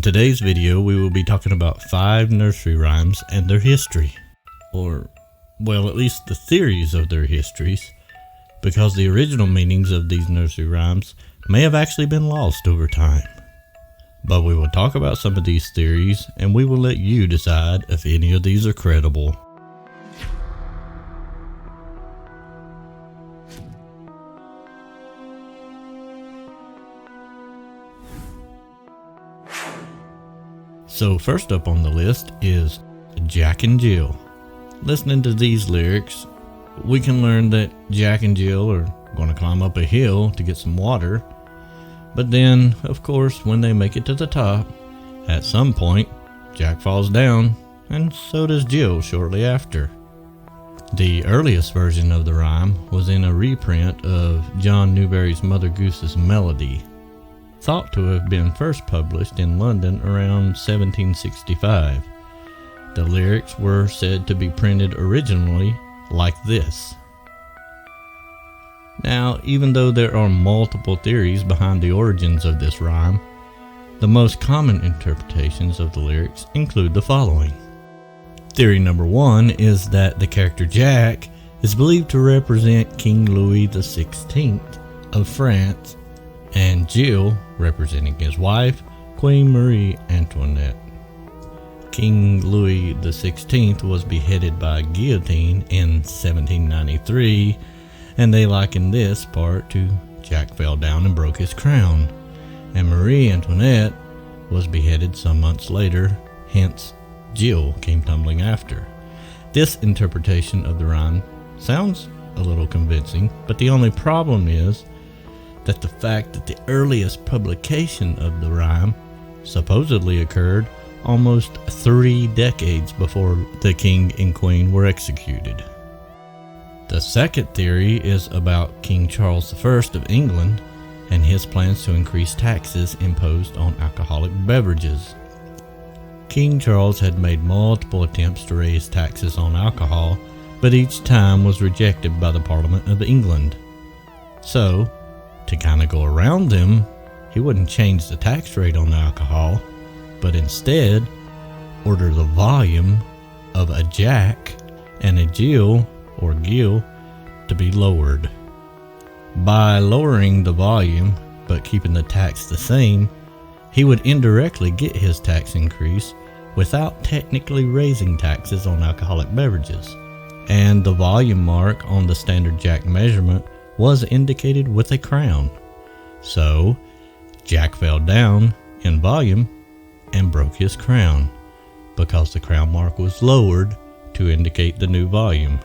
In today's video, we will be talking about 5 nursery rhymes and their history. Or, well, at least the theories of their histories, because the original meanings of these nursery rhymes may have actually been lost over time. But we will talk about some of these theories, and we will let you decide if any of these are credible. So first up on the list is Jack and Jill. Listening to these lyrics, we can learn that Jack and Jill are going to climb up a hill to get some water. But then, of course, when they make it to the top, at some point, Jack falls down, and so does Jill shortly after. The earliest version of the rhyme was in a reprint of John Newberry's Mother Goose's Melody, thought to have been first published in London around 1765. The lyrics were said to be printed originally like this. Now, even though there are multiple theories behind the origins of this rhyme, the most common interpretations of the lyrics include the following. Theory number 1 is that the character Jack is believed to represent King Louis XVI of France, and Jill representing his wife, Queen Marie Antoinette. King Louis XVI was beheaded by guillotine in 1793, and they liken this part to Jack fell down and broke his crown, and Marie Antoinette was beheaded some months later, hence Jill came tumbling after. This interpretation of the rhyme sounds a little convincing, but the only problem is that the fact that the earliest publication of the rhyme supposedly occurred almost 3 decades before the king and queen were executed. The second theory is about King Charles I of England and his plans to increase taxes imposed on alcoholic beverages. King Charles had made multiple attempts to raise taxes on alcohol, but each time was rejected by the Parliament of England. So, to kind of go around them, he wouldn't change the tax rate on alcohol, but instead order the volume of a Jack and a Jill or Gill to be lowered. By lowering the volume but keeping the tax the same, he would indirectly get his tax increase without technically raising taxes on alcoholic beverages. And the volume mark on the standard Jack measurement was indicated with a crown. So, Jack fell down in volume and broke his crown because the crown mark was lowered to indicate the new volume,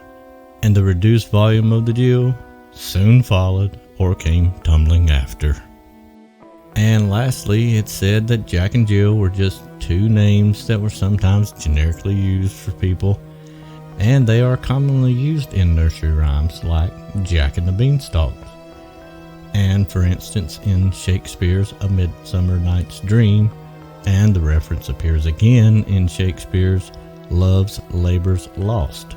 and the reduced volume of the Jill soon followed or came tumbling after. And lastly, it's said that Jack and Jill were just 2 names that were sometimes generically used for people, and they are commonly used in nursery rhymes like Jack and the Beanstalk, and for instance in Shakespeare's A Midsummer Night's Dream, and the reference appears again in Shakespeare's Love's Labour's Lost.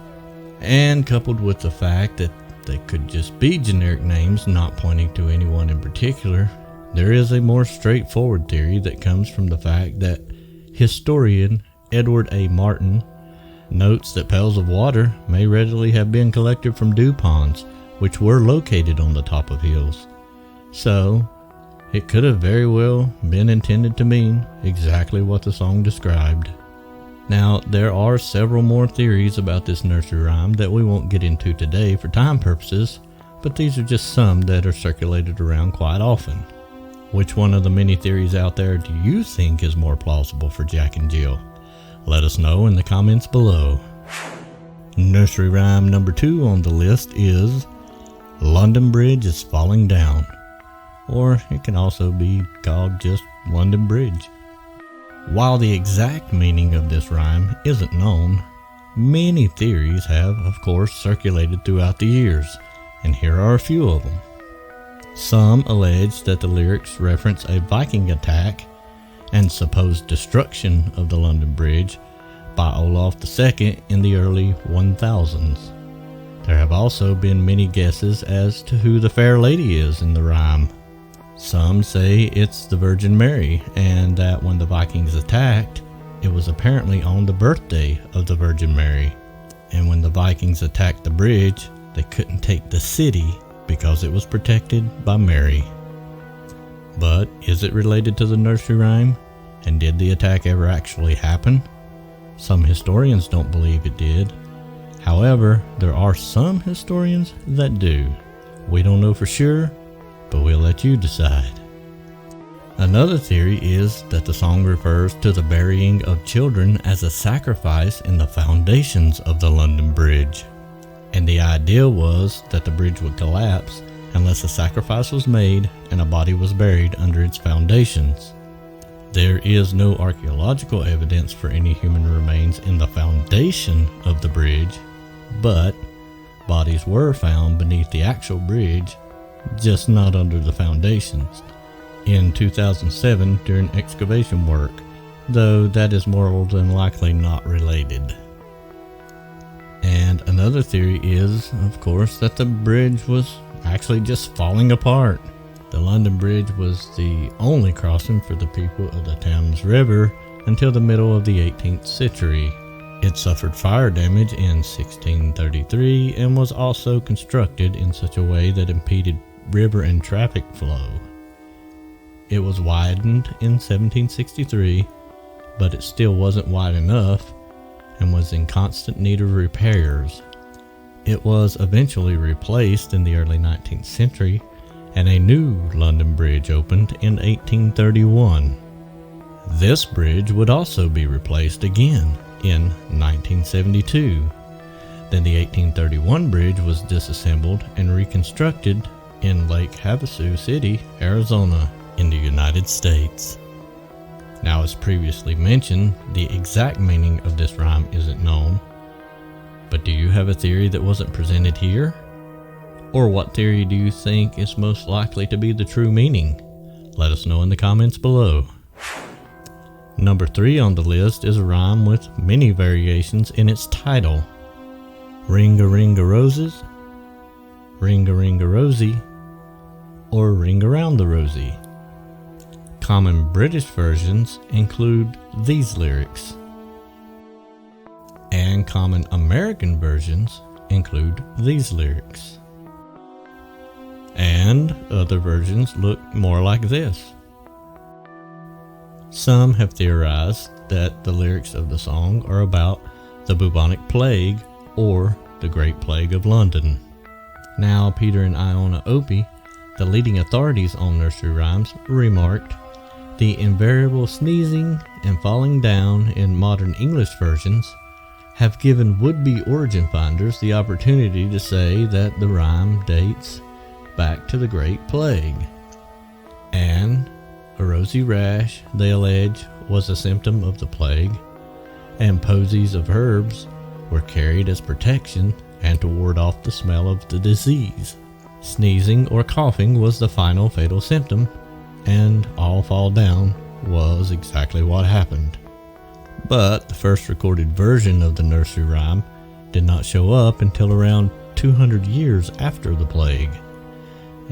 And coupled with the fact that they could just be generic names not pointing to anyone in particular, there is a more straightforward theory that comes from the fact that historian Edward A. Martin notes that pails of water may readily have been collected from dew ponds, which were located on the top of hills. So, it could have very well been intended to mean exactly what the song described. Now, there are several more theories about this nursery rhyme that we won't get into today for time purposes, but these are just some that are circulated around quite often. Which one of the many theories out there do you think is more plausible for Jack and Jill? Let us know in the comments below. Nursery rhyme number 2 on the list is London Bridge is Falling Down, or it can also be called just London Bridge. While the exact meaning of this rhyme isn't known, many theories have, of course, circulated throughout the years, and here are a few of them. Some allege that the lyrics reference a Viking attack and supposed destruction of the London Bridge by Olaf II in the early 1000s. There have also been many guesses as to who the fair lady is in the rhyme. Some say it's the Virgin Mary, and that when the Vikings attacked, it was apparently on the birthday of the Virgin Mary. And when the Vikings attacked the bridge, they couldn't take the city because it was protected by Mary. But is it related to the nursery rhyme? And did the attack ever actually happen? Some historians don't believe it did. However, there are some historians that do. We don't know for sure, but we'll let you decide. Another theory is that the song refers to the burying of children as a sacrifice in the foundations of the London Bridge. And the idea was that the bridge would collapse unless a sacrifice was made and a body was buried under its foundations. There is no archaeological evidence for any human remains in the foundation of the bridge, but bodies were found beneath the actual bridge, just not under the foundations, in 2007 during excavation work, though that is more than likely not related. And another theory is, of course, that the bridge was actually just falling apart. The London Bridge was the only crossing for the people of the Thames River until the middle of the 18th century. It suffered fire damage in 1633 and was also constructed in such a way that impeded river and traffic flow. It was widened in 1763, but it still wasn't wide enough and was in constant need of repairs. It was eventually replaced in the early 19th century, and a new London Bridge opened in 1831. This bridge would also be replaced again in 1972. Then the 1831 bridge was disassembled and reconstructed in Lake Havasu City, Arizona, in the United States. Now, as previously mentioned, the exact meaning of this rhyme isn't known, but do you have a theory that wasn't presented here? Or what theory do you think is most likely to be the true meaning? Let us know in the comments below. Number 3 on the list is a rhyme with many variations in its title. Ring-a-ring-a roses, ring-a-ring-a Rosie, or ring around the Rosie. Common British versions include these lyrics, and common American versions include these lyrics. And other versions look more like this. Some have theorized that the lyrics of the song are about the bubonic plague or the Great Plague of London. Now, Peter and Iona Opie, the leading authorities on nursery rhymes, remarked, "The invariable sneezing and falling down in modern English versions have given would-be origin finders the opportunity to say that the rhyme dates back to the Great Plague. And a rosy rash, they allege, was a symptom of the plague, and posies of herbs were carried as protection and to ward off the smell of the disease. Sneezing or coughing was the final fatal symptom, and all fall down was exactly what happened." But the first recorded version of the nursery rhyme did not show up until around 200 years after the plague.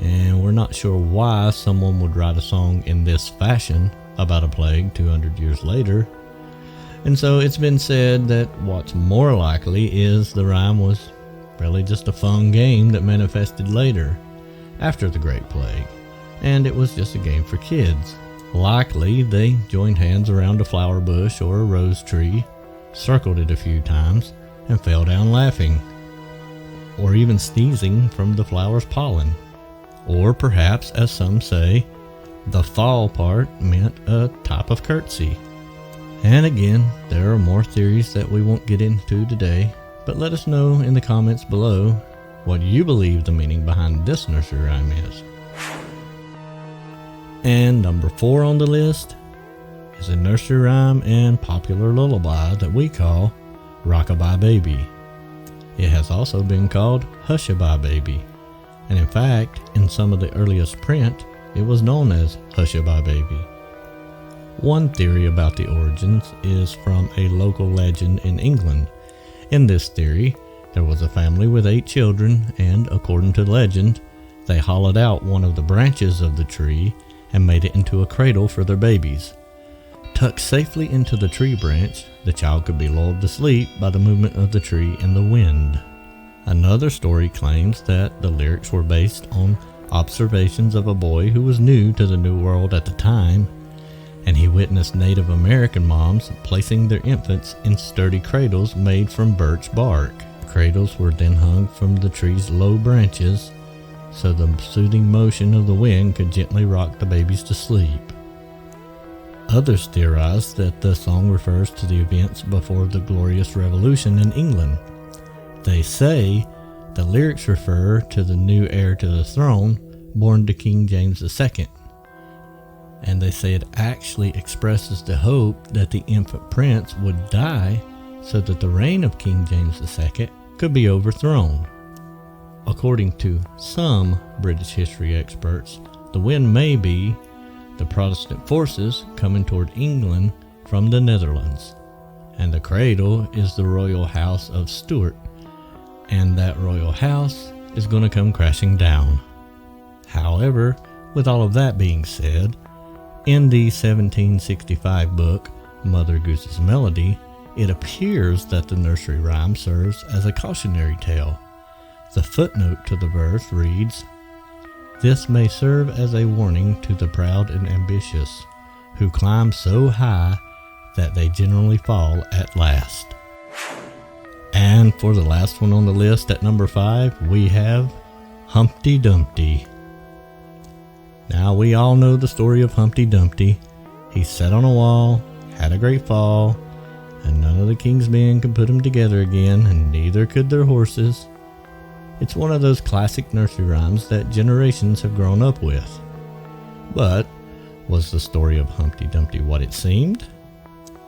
And we're not sure why someone would write a song in this fashion about a plague 200 years later. And so it's been said that what's more likely is the rhyme was really just a fun game that manifested later, after the Great Plague, and it was just a game for kids. Likely they joined hands around a flower bush or a rose tree, circled it a few times, and fell down laughing, or even sneezing from the flower's pollen. Or perhaps, as some say, the fall part meant a type of curtsy. And again, there are more theories that we won't get into today, but let us know in the comments below what you believe the meaning behind this nursery rhyme is. And number 4 on the list is a nursery rhyme and popular lullaby that we call Rock-a-Bye Baby. It has also been called Hush-a-Bye Baby, and in fact, in some of the earliest print, it was known as Hush-a-Bye Baby. One theory about the origins is from a local legend in England. In this theory, there was a family with 8 children, and according to legend, They hollowed out one of the branches of the tree and made it into a cradle for their babies. Tucked safely into the tree branch, the child could be lulled to sleep by the movement of the tree and the wind. Another story claims that the lyrics were based on observations of a boy who was new to the New World at the time, and he witnessed Native American moms placing their infants in sturdy cradles made from birch bark. Cradles were then hung from the tree's low branches, so the soothing motion of the wind could gently rock the babies to sleep. Others theorize that the song refers to the events before the Glorious Revolution in England. They say the lyrics refer to the new heir to the throne, born to King James II. And they say it actually expresses the hope that the infant prince would die so that the reign of King James II could be overthrown. According to some British history experts, the wind may be the Protestant forces coming toward England from the Netherlands, and the cradle is the royal house of Stuart, and that royal house is going to come crashing down. However, with all of that being said, in the 1765 book, Mother Goose's Melody, it appears that the nursery rhyme serves as a cautionary tale. The footnote to the verse reads, "This may serve as a warning to the proud and ambitious, who climb so high that they generally fall at last." And for the last one on the list at number 5, we have Humpty Dumpty. Now we all know the story of Humpty Dumpty. He sat on a wall, had a great fall, and none of the king's men could put him together again, and neither could their horses. It's one of those classic nursery rhymes that generations have grown up with. But was the story of Humpty Dumpty what it seemed?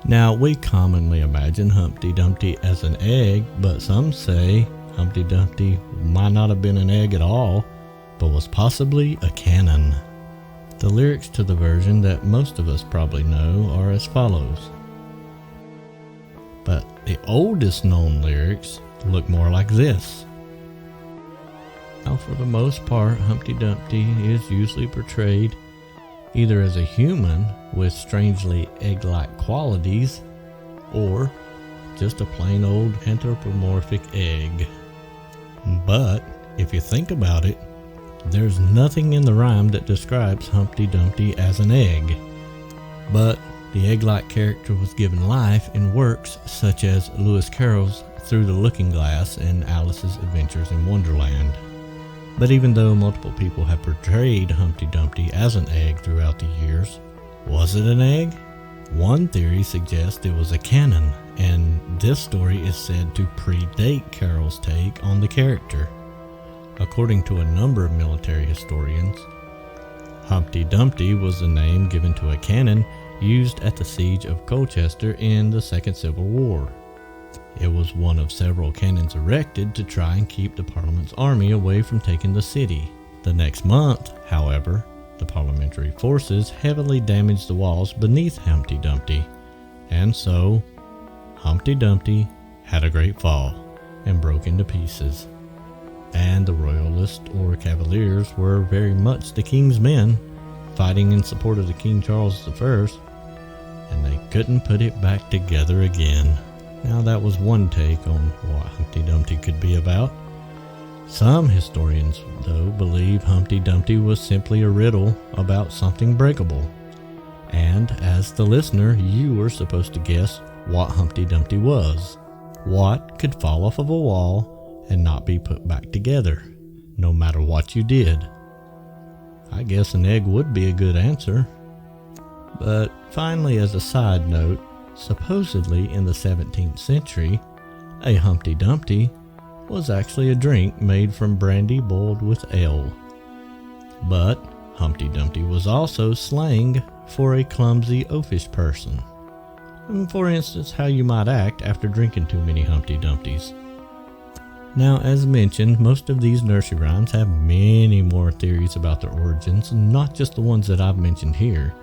Now, we commonly imagine Humpty Dumpty as an egg, but some say Humpty Dumpty might not have been an egg at all, but was possibly a cannon. The lyrics to the version that most of us probably know are as follows. But the oldest known lyrics look more like this. Now, for the most part, Humpty Dumpty is usually portrayed either as a human with strangely egg-like qualities, or just a plain old anthropomorphic egg. But if you think about it, there's nothing in the rhyme that describes Humpty Dumpty as an egg. But the egg-like character was given life in works such as Lewis Carroll's Through the Looking Glass and Alice's Adventures in Wonderland. But even though multiple people have portrayed Humpty Dumpty as an egg throughout the years, was it an egg? One theory suggests it was a cannon, and this story is said to predate Carroll's take on the character. According to a number of military historians, Humpty Dumpty was the name given to a cannon used at the siege of Colchester in the Second Civil War. It was one of several cannons erected to try and keep the Parliament's army away from taking the city. The next month, however, the parliamentary forces heavily damaged the walls beneath Humpty Dumpty, and so Humpty Dumpty had a great fall and broke into pieces. And the royalists or cavaliers were very much the king's men, fighting in support of the King Charles I, and they couldn't put it back together again. Now, that was one take on what Humpty Dumpty could be about. Some historians, though, believe Humpty Dumpty was simply a riddle about something breakable. And as the listener, you were supposed to guess what Humpty Dumpty was. What could fall off of a wall and not be put back together, no matter what you did? I guess an egg would be a good answer. But finally, as a side note, supposedly in the 17th century, a Humpty Dumpty was actually a drink made from brandy boiled with ale. But Humpty Dumpty was also slang for a clumsy, oafish person. For instance, how you might act after drinking too many Humpty Dumptys. Now, as mentioned, most of these nursery rhymes have many more theories about their origins, not just the ones that I've mentioned here.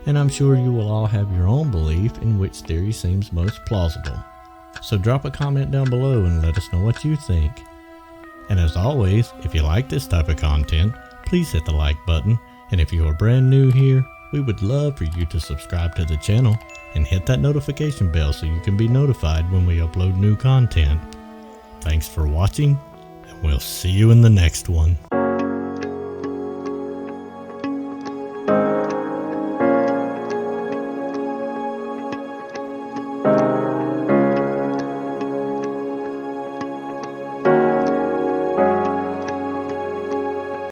And I'm sure you will all have your own belief in which theory seems most plausible. So drop a comment down below and let us know what you think. And as always, if you like this type of content, please hit the like button. And if you are brand new here, we would love for you to subscribe to the channel and hit that notification bell so you can be notified when we upload new content. Thanks for watching, and we'll see you in the next one.